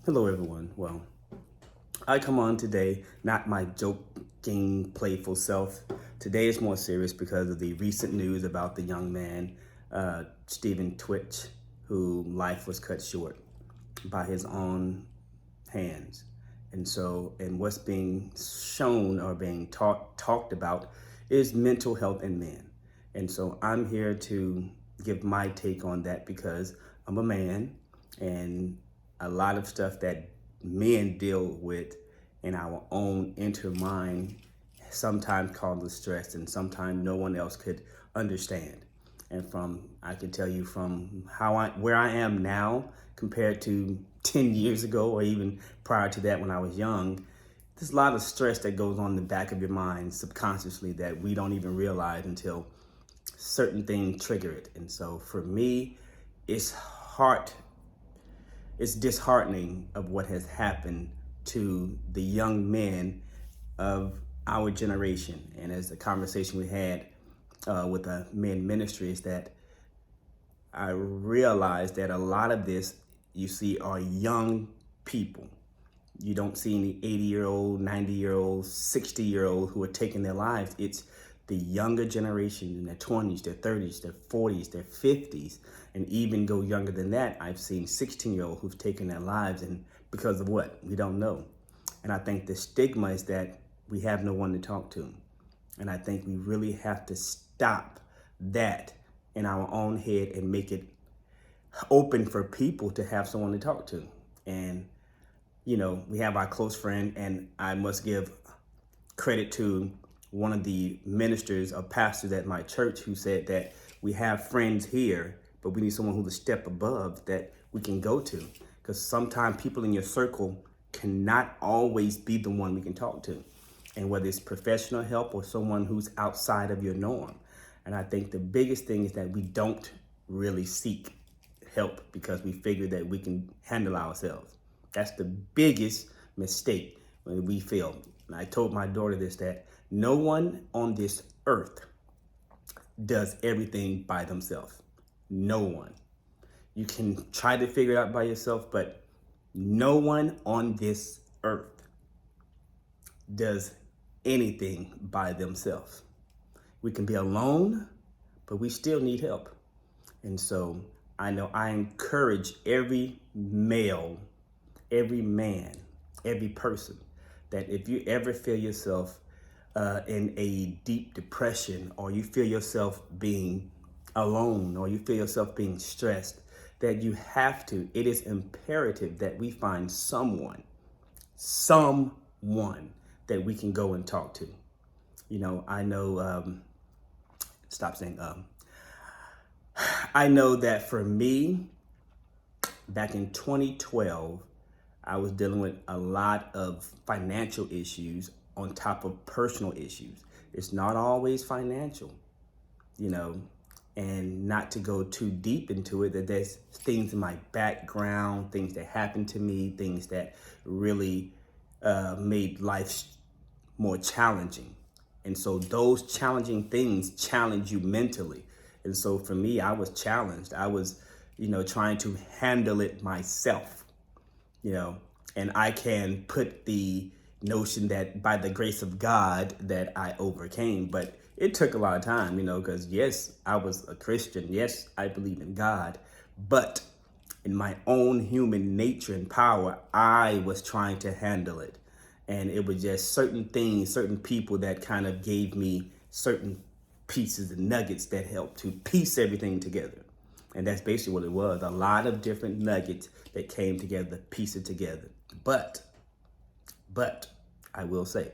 Hello, everyone. Well, I come on today, not my joking, playful self. Today is more serious because of the recent news about the young man, Stephen Twitch, who life was cut short by his own hands. And what's being shown or being talked about is mental health in men. And so I'm here to give my take on that because I'm a man, and a lot of stuff that men deal with in our own inner mind sometimes causes stress, and sometimes no one else could understand. And I can tell you from where I am now compared to 10 years ago, or even prior to that when I was young, there's a lot of stress that goes on in the back of your mind subconsciously that we don't even realize until certain things trigger it. And so for me, it's hard, it's disheartening of what has happened to the young men of our generation. And as the conversation we had with the men ministry is that I realized that a lot of this you see are young people. You don't see any 80-year-old, 90-year-old, 60-year-old who are taking their lives. It's the younger generation in their 20s, their 30s, their 40s, their 50s, and even go younger than that. I've seen 16-year-olds who've taken their lives, and because of what? We don't know. And I think the stigma is that we have no one to talk to. And I think we really have to stop that in our own head and make it open for people to have someone to talk to. And, we have our close friend, and I must give credit to one of the ministers or pastors at my church who said that we have friends here, but we need someone who's a step above that we can go to. Because sometimes people in your circle cannot always be the one we can talk to. And whether it's professional help or someone who's outside of your norm. And I think the biggest thing is that we don't really seek help because we figure that we can handle ourselves. That's the biggest mistake when we fail. And I told my daughter this, that no one on this earth does everything by themselves. No one. You can try to figure it out by yourself, but no one on this earth does anything by themselves. We can be alone, but we still need help. And so I know I encourage every male, every man, every person that if you ever feel yourself in a deep depression, or you feel yourself being alone, or you feel yourself being stressed, that it is imperative that we find someone that we can go and talk to. I know, stop saying, I know that for me, back in 2012, I was dealing with a lot of financial issues on top of personal issues. It's not always financial, and not to go too deep into it, that there's things in my background, things that happened to me, things that really made life more challenging. And so those challenging things challenge you mentally. And so for me, I was challenged. I was, trying to handle it myself, and I can put the notion that by the grace of God that I overcame, but it took a lot of time, because yes, I was a Christian. Yes, I believe in God, but in my own human nature and power, I was trying to handle it. And it was just certain things, certain people that kind of gave me certain pieces and nuggets that helped to piece everything together. And that's basically what it was. A lot of different nuggets that came together, piece it together. But I will say,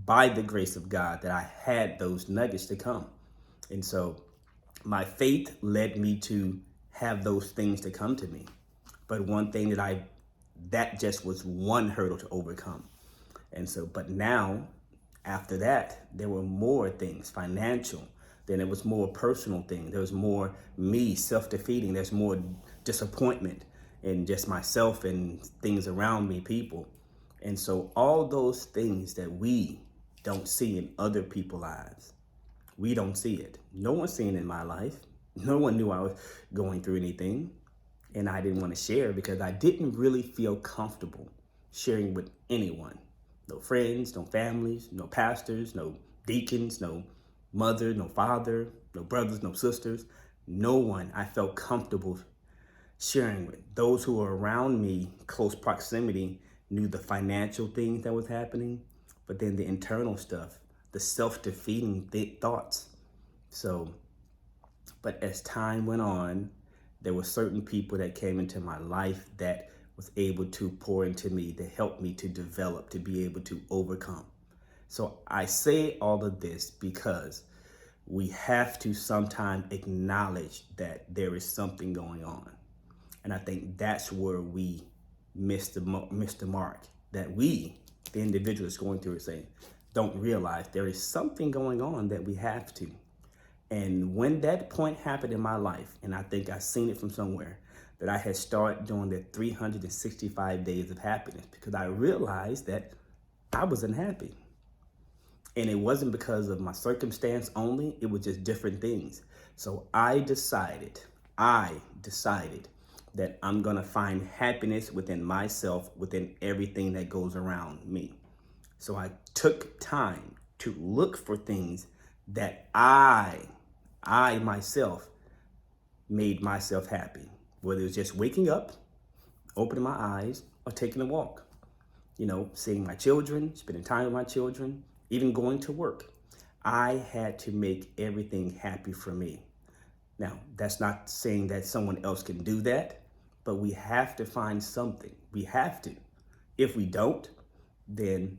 by the grace of God, that I had those nuggets to come. And so my faith led me to have those things to come to me. But one thing that just was one hurdle to overcome. And so, but now, after that, there were more things, financial. Then it was more personal things. There was more me, self-defeating. There's more disappointment in just myself and things around me, people. And so all those things that we don't see in other people's lives, we don't see it. No one's seen it in my life. No one knew I was going through anything. And I didn't want to share because I didn't really feel comfortable sharing with anyone. No friends, no families, no pastors, no deacons, no mother, no father, no brothers, no sisters. No one I felt comfortable sharing with. Those who were around me, close proximity, knew the financial things that was happening, but then the internal stuff, the self-defeating thoughts. So, but as time went on, there were certain people that came into my life that was able to pour into me, to help me to develop, to be able to overcome. So I say all of this because we have to sometimes acknowledge that there is something going on. And I think that's where we miss the mark, that we, the individuals going through it, saying, don't realize there is something going on that we have to. And when that point happened in my life, and I think I seen it from somewhere, that I had started doing the 365 days of happiness, because I realized that I was unhappy. And it wasn't because of my circumstance only, it was just different things. So I decided that I'm gonna find happiness within myself, within everything that goes around me. So I took time to look for things that I myself made myself happy. Whether it was just waking up, opening my eyes, or taking a walk. You know, seeing my children, spending time with my children, even going to work. I had to make everything happy for me. Now, that's not saying that someone else can do that, but we have to find something. We have to. If we don't, then,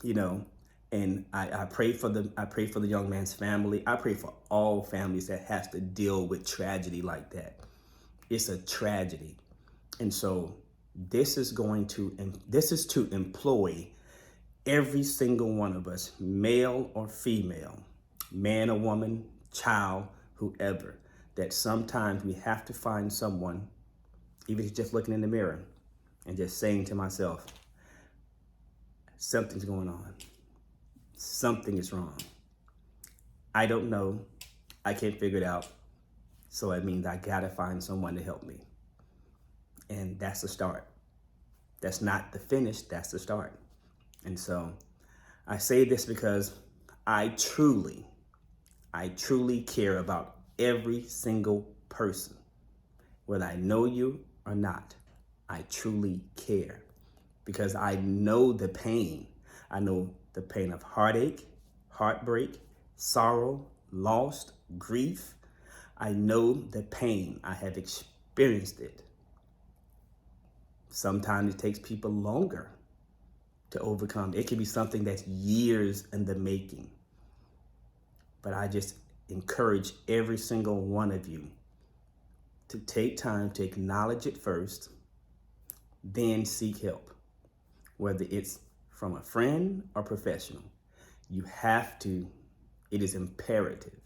you know, and I pray for the young man's family. I pray for all families that has to deal with tragedy like that. It's a tragedy. And so this is to employ every single one of us, male or female, man or woman, child, whoever, that sometimes we have to find someone, even just looking in the mirror and just saying to myself, something's going on. Something is wrong. I don't know. I can't figure it out. So it means I gotta find someone to help me. And that's the start. That's not the finish, that's the start. And so I say this because I truly care about every single person. Whether I know you or not, I truly care because I know the pain. I know the pain of heartache, heartbreak, sorrow, loss, grief. I know the pain. I have experienced it. Sometimes it takes people longer to overcome. It can be something that's years in the making. But I just encourage every single one of you to take time to acknowledge it first, then seek help. Whether it's from a friend or professional, you have to, it is imperative